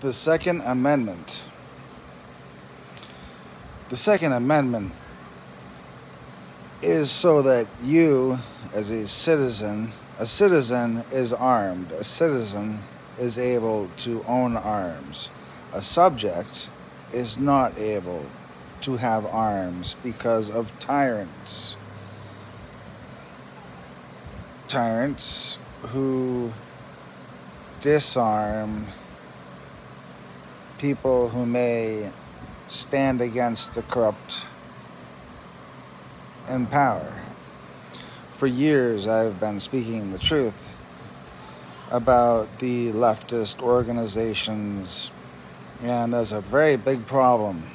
The Second Amendment. The Second Amendment is so that you, as a citizen is armed. A citizen is able to own arms. A subject is not able to have arms because of tyrants. Tyrants who disarm people who may stand against the corrupt in power. For years, I've been speaking the truth about the leftist organizations, and there's a very big problem.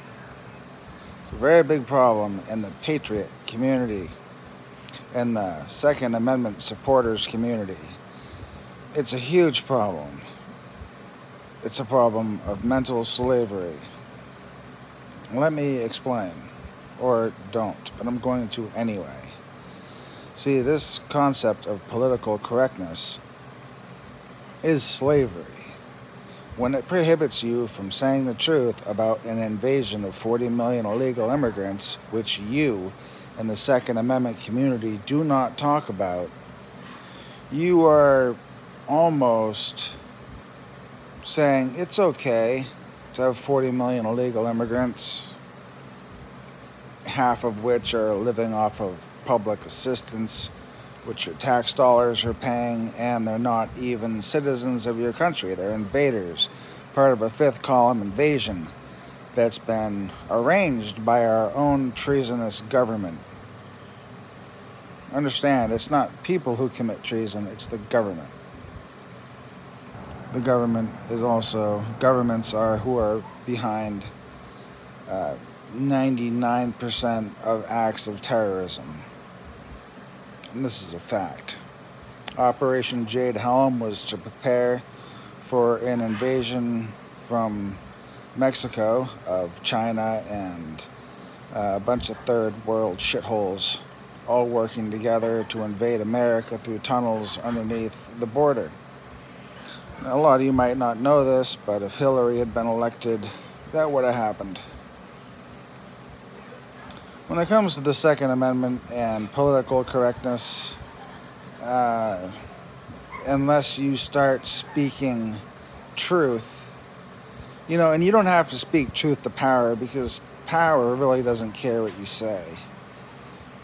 It's a very big problem in the patriot community, in the Second Amendment supporters community. It's a huge problem. It's a problem of mental slavery. Let me explain, or don't, but I'm going to anyway. See, this concept of political correctness is slavery. When it prohibits you from saying the truth about an invasion of 40 million illegal immigrants, which you and the Second Amendment community do not talk about, you are almost saying it's okay to have 40 million illegal immigrants, half of which are living off of public assistance, which your tax dollars are paying, and they're not even citizens of your country. They're invaders, part of a fifth column invasion that's been arranged by our own treasonous government. Understand, it's not people who commit treason, it's the government. The government is also, governments are who are behind 99% of acts of terrorism. And this is a fact. Operation Jade Helm was to prepare for an invasion from Mexico of China and a bunch of third world shitholes all working together to invade America through tunnels underneath the border. Now, a lot of you might not know this, but if Hillary had been elected, that would have happened. When it comes to the Second Amendment and political correctness, unless you start speaking truth, and you don't have to speak truth to power, because power really doesn't care what you say.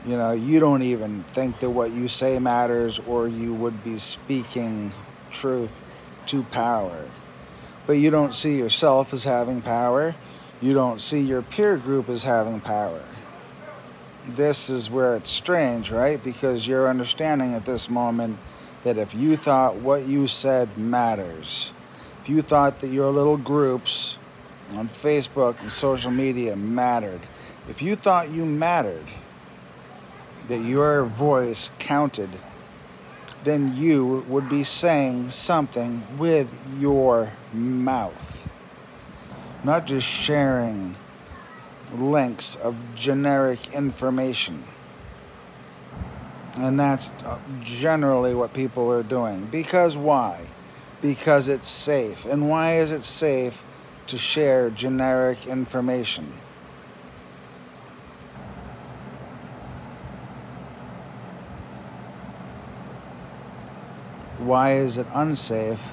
You don't even think that what you say matters, or you would be speaking truth to power. But you don't see yourself as having power. You don't see your peer group as having power. This is where it's strange, right? Because you're understanding at this moment that if you thought what you said matters, if you thought that your little groups on Facebook and social media mattered, if you thought you mattered, that your voice counted, then you would be saying something with your mouth, not just sharing links of generic information. And that's generally what people are doing. Because why? Because it's safe. And why is it safe to share generic information? Why is it unsafe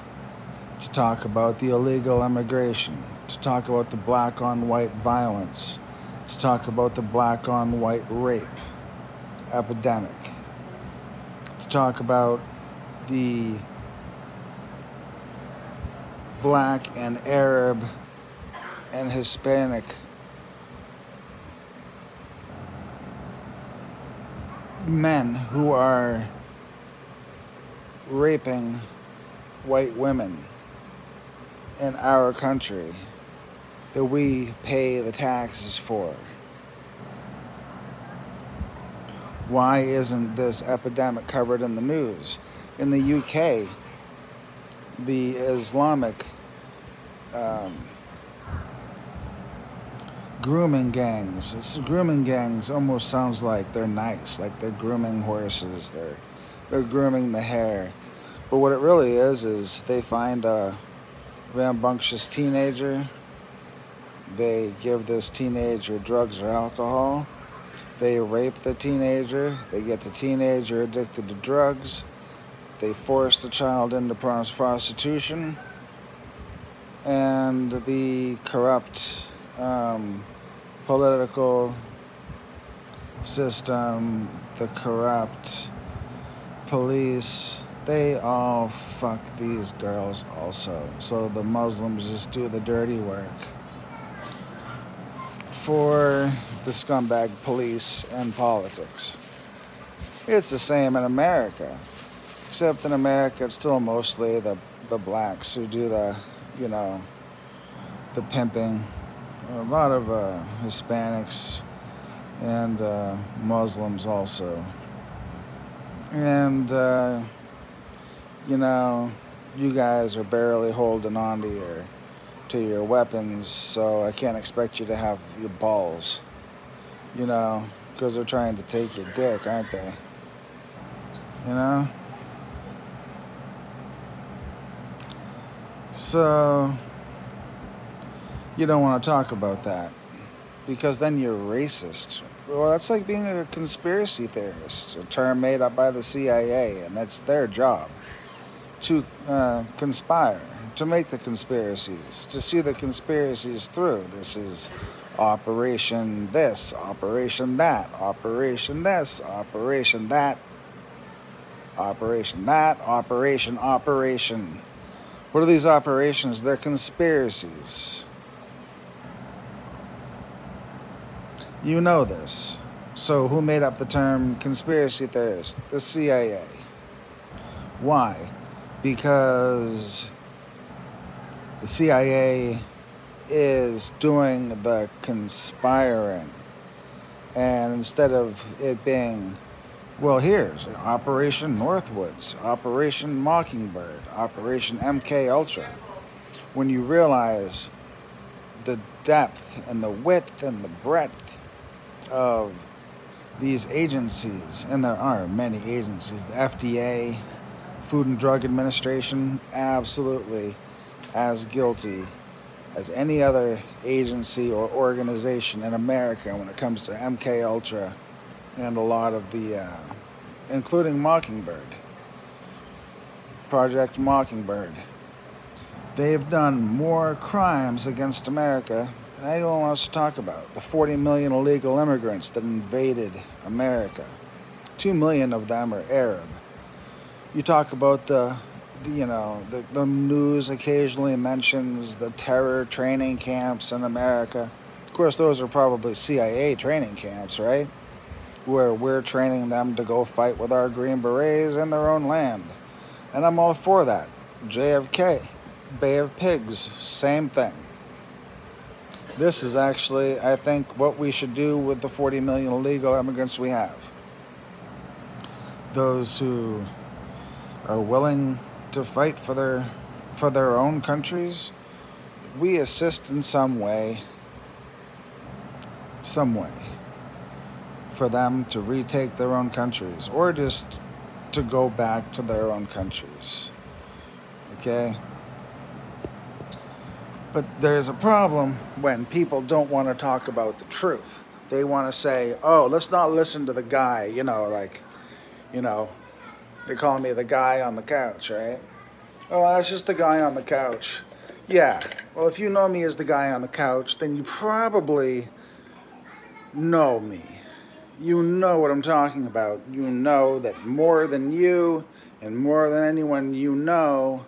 to talk about the illegal immigration, to talk about the black-on-white violence, to talk about the black-on-white rape epidemic, to talk about the black and Arab and Hispanic men who are raping white women in our country that we pay the taxes for? Why isn't this epidemic covered in the news? In the UK, the Islamic grooming gangs. Grooming gangs almost sounds like they're nice, like they're grooming horses, they're grooming the hair. But what it really is they find a rambunctious teenager. They give this teenager drugs or alcohol. They rape the teenager. They get the teenager addicted to drugs. They force the child into prostitution. And the corrupt political system, the corrupt police, they all fuck these girls also. So the Muslims just do the dirty work for the scumbag police and politics. It's the same in America, except in America it's still mostly the blacks who do the, you know, the pimping. A lot of Hispanics and Muslims also. And, you know, you guys are barely holding on to your weapons, so I can't expect you to have your balls, you know, because they're trying to take your dick, aren't they? You know? So, you don't want to talk about that, because then you're racist. Well, that's like being a conspiracy theorist, a term made up by the CIA, and that's their job, to conspire, to make the conspiracies, to see the conspiracies through. This is Operation this, Operation that, Operation this, Operation that, Operation that, Operation. What are these operations? They're conspiracies. You know this. So who made up the term conspiracy theorist? The CIA. Why? Because the CIA is doing the conspiring. And instead of it being, well, here's Operation Northwoods, Operation Mockingbird, Operation MK Ultra. When you realize the depth and the width and the breadth of these agencies, and there are many agencies, the FDA, Food and Drug Administration, absolutely as guilty as any other agency or organization in America when it comes to MK Ultra and a lot of the, including Mockingbird, Project Mockingbird. They've done more crimes against America than anyone wants to talk about. The 40 million illegal immigrants that invaded America. 2 million of them are Arab. You talk about the news occasionally mentions the terror training camps in America. Of course, those are probably CIA training camps, right? Where we're training them to go fight with our Green Berets in their own land. And I'm all for that. JFK, Bay of Pigs, same thing. This is actually, I think, what we should do with the 40 million illegal immigrants we have. Those who are willing to fight for their own countries, we assist in some way for them to retake their own countries, or just to go back to their own countries. Okay? But there's a problem when people don't want to talk about the truth. They want to say, oh, let's not listen to the guy, they call me the guy on the couch, right? Oh, that's just the guy on the couch. Yeah, well, if you know me as the guy on the couch, then you probably know me. You know what I'm talking about. You know that more than you and more than anyone you know,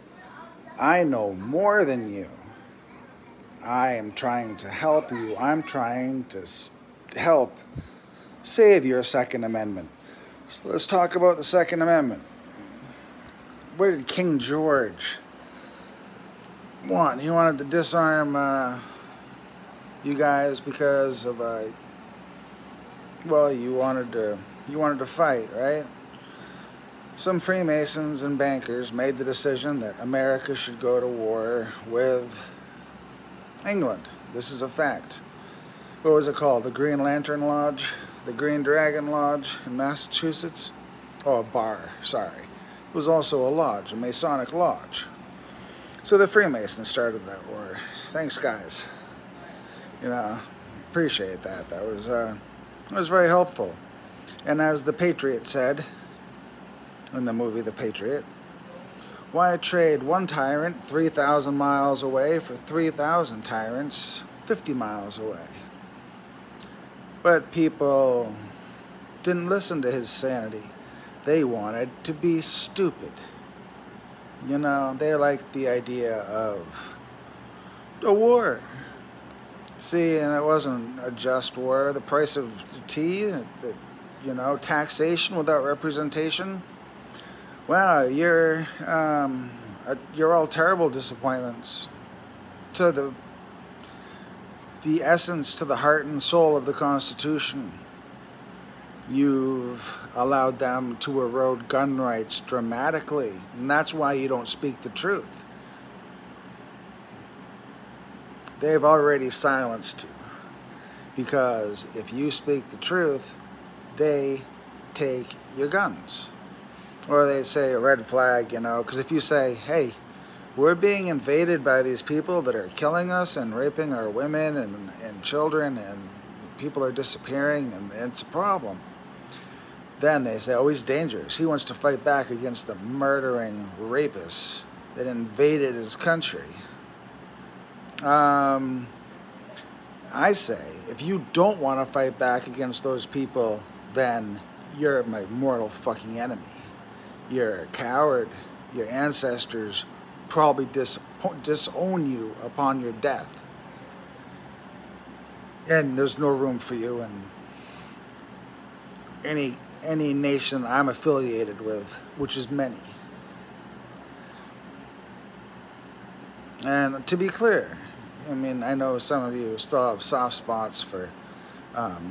I know more than you. I am trying to help you. I'm trying to help save your Second Amendment. So let's talk about the Second Amendment. What did King George want? He wanted to disarm you guys because of you wanted to fight, right? Some Freemasons and bankers made the decision that America should go to war with England. This is a fact. What was it called? The Green Lantern Lodge? The Green Dragon Lodge in Massachusetts? Oh, a bar, sorry. It was also a lodge, a Masonic lodge. So the Freemasons started that war. Thanks, guys. You know, appreciate that. That was very helpful. And as the Patriot said in the movie The Patriot, why trade one tyrant 3,000 miles away for 3,000 tyrants 50 miles away? But people didn't listen to his sanity. They wanted to be stupid. You know, they liked the idea of a war. See, and it wasn't a just war. The price of tea, you know, taxation without representation. Wow, you're all terrible disappointments to the essence, to the heart and soul of the Constitution. You've allowed them to erode gun rights dramatically, and that's why you don't speak the truth. They've already silenced you, because if you speak the truth, they take your guns. Or they say a red flag, you know, because if you say, hey, we're being invaded by these people that are killing us and raping our women and children, and people are disappearing, and it's a problem. Then they say, oh, he's dangerous. He wants to fight back against the murdering rapists that invaded his country. I say, if you don't want to fight back against those people, then you're my mortal fucking enemy. You're a coward. Your ancestors probably disown you upon your death. And there's no room for you in any nation I'm affiliated with, which is many. And to be clear, I mean, I know some of you still have soft spots for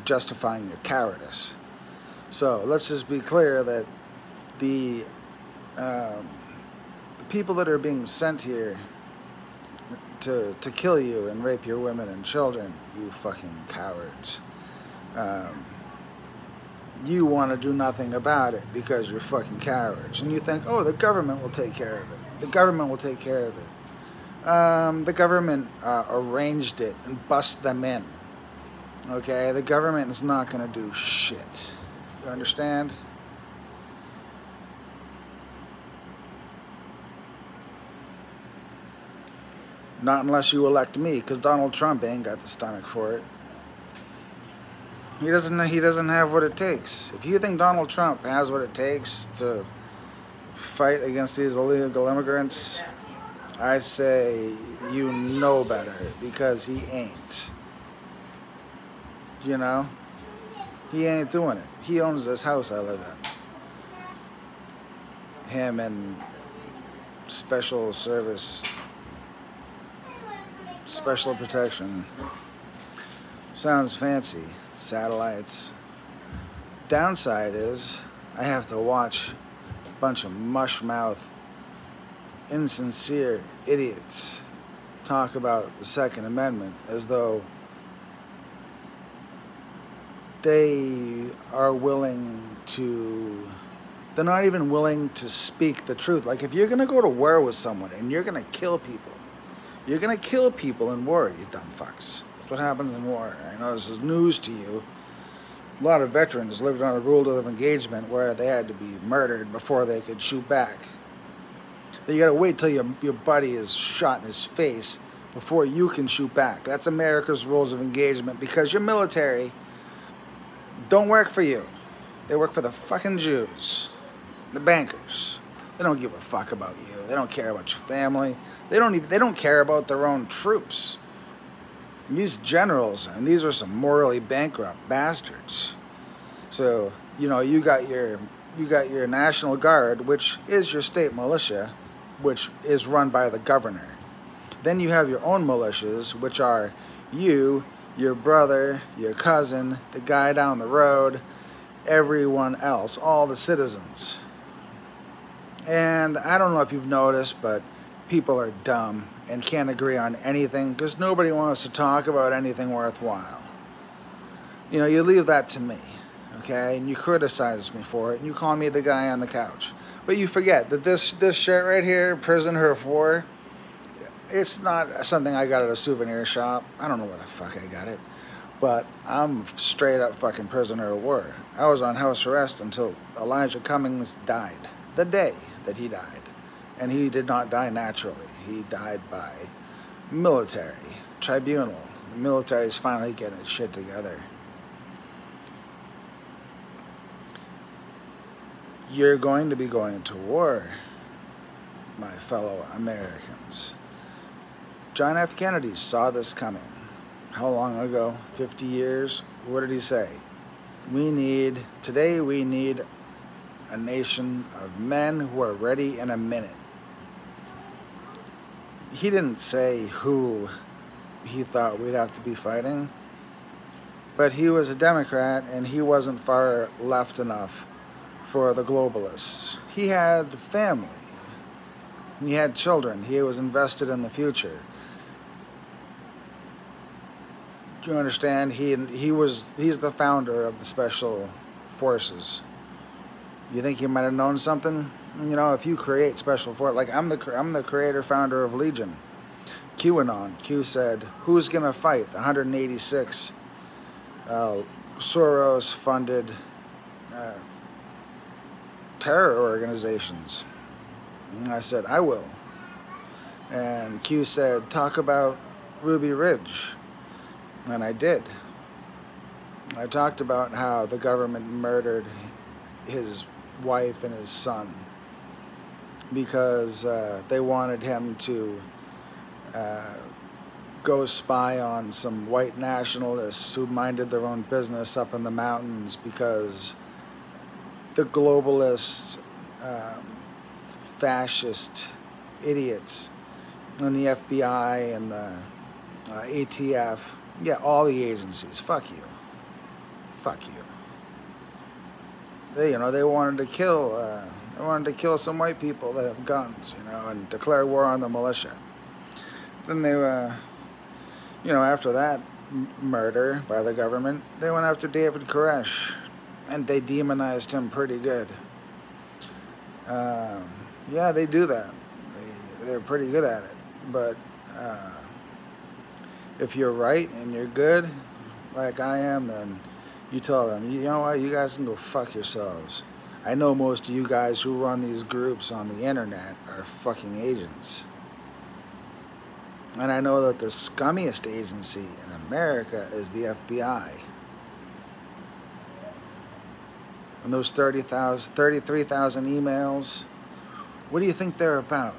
justifying your cowardice. So let's just be clear that the people that are being sent here to kill you and rape your women and children, you fucking cowards. You want to do nothing about it because you're fucking cowards. And you think, oh, the government will take care of it. The government will take care of it. The government arranged it and bust them in. Okay? The government is not going to do shit. You understand? Not unless you elect me, because Donald Trump ain't got the stomach for it. He doesn't have what it takes. If you think Donald Trump has what it takes to fight against these illegal immigrants, I say you know better, because he ain't. You know? He ain't doing it. He owns this house I live in. Him and special service, special protection. Sounds fancy. Satellites. Downside is I have to watch a bunch of mush-mouth, insincere idiots talk about the Second Amendment as though they are willing to, they're not even willing to speak the truth. Like, if you're going to go to war with someone and you're going to kill people, you're going to kill people in war, you dumb fucks. That's what happens in war. I know this is news to you. A lot of veterans lived on a rule of engagement where they had to be murdered before they could shoot back. You got to wait till your buddy is shot in his face before you can shoot back. That's America's rules of engagement, because your military don't work for you. They work for the fucking Jews, the bankers. They don't give a fuck about you. They don't care about your family. They don't care about their own troops. These generals, and these are some morally bankrupt bastards. So, you know, you got your National Guard, which is your state militia, which is run by the governor. Then you have your own militias, which are you, your brother, your cousin, the guy down the road, everyone else, all the citizens. And I don't know if you've noticed, but people are dumb and can't agree on anything because nobody wants to talk about anything worthwhile. You know, you leave that to me, okay? And you criticize me for it, and you call me the guy on the couch. But you forget that this shit right here, prisoner of war, It's not something I got at a souvenir shop. I don't know where the fuck I got it. But I'm straight up fucking prisoner of war. I was on house arrest until Elijah Cummings died. The day that he died. And he did not die naturally. He died by military tribunal. The military is finally getting its shit together. You're going to be going to war, my fellow Americans. John F. Kennedy saw this coming. How long ago? 50 years? What did he say? Today we need a nation of men who are ready in a minute. He didn't say who he thought we'd have to be fighting, but he was a Democrat and he wasn't far left enough for the globalists. He had family. He had children. He was invested in the future. Do you understand? He's the founder of the special forces. You think he might have known something? You know, if you create special force, like I'm the creator founder of Legion. QAnon. Q said, who's gonna fight the 186 Soros-funded terror organizations? And I said, I will. And Q said, talk about Ruby Ridge. And I did. I talked about how the government murdered his wife and his son because they wanted him to go spy on some white nationalists who minded their own business up in the mountains because the globalist, fascist idiots and the FBI and the ATF, yeah, all the agencies, fuck you. Fuck you. They wanted to kill some white people that have guns, and declare war on the militia. Then they, after that murder by the government, they went after David Koresh, and they demonized him pretty good. Yeah, they do that. They're pretty good at it. But if you're right and you're good, like I am, then you tell them, you know what, you guys can go fuck yourselves. I know most of you guys who run these groups on the internet are fucking agents. And I know that the scummiest agency in America is the FBI. And those 33,000 emails, what do you think they're about?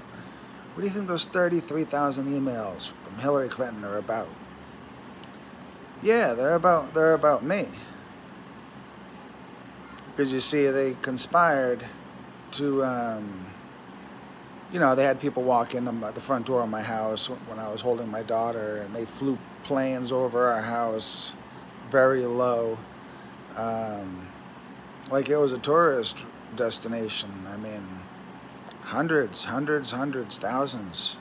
What do you think those 33,000 emails from Hillary Clinton are about? Yeah, they're about me. Because you see, they conspired to, they had people walk in at the front door of my house when I was holding my daughter, and they flew planes over our house very low, like it was a tourist destination. I mean, hundreds, thousands.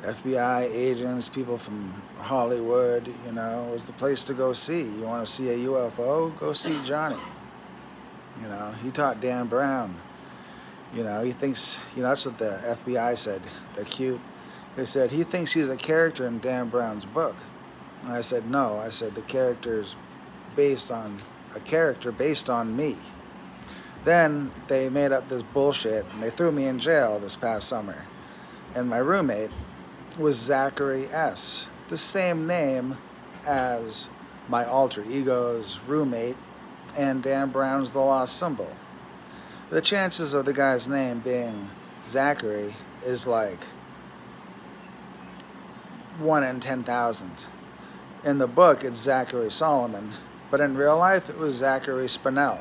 FBI agents, people from Hollywood, it was the place to go see. You want to see a UFO? Go see Johnny. He taught Dan Brown. He thinks, that's what the FBI said. They're cute. They said, he thinks he's a character in Dan Brown's book. And I said, no. I said, the character's based on a character based on me. Then they made up this bullshit, and they threw me in jail this past summer. And my roommate was Zachary S., the same name as my alter ego's roommate and Dan Brown's The Lost Symbol. The chances of the guy's name being Zachary is like 1 in 10,000. In the book, it's Zachary Solomon, but in real life, it was Zachary Spinell.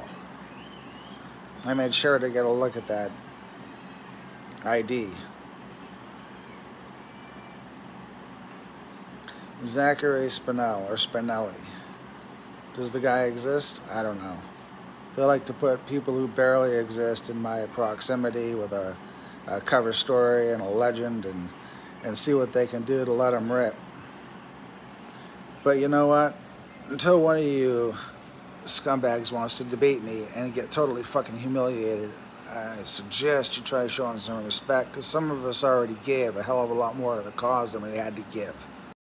I made sure to get a look at that ID. Zachary Spinell, or Spinelli. Does the guy exist? I don't know. They like to put people who barely exist in my proximity with a cover story and a legend and see what they can do to let them rip. But you know what? Until one of you scumbags wants to debate me and get totally fucking humiliated, I suggest you try showing some respect, because some of us already gave a hell of a lot more to the cause than we had to give.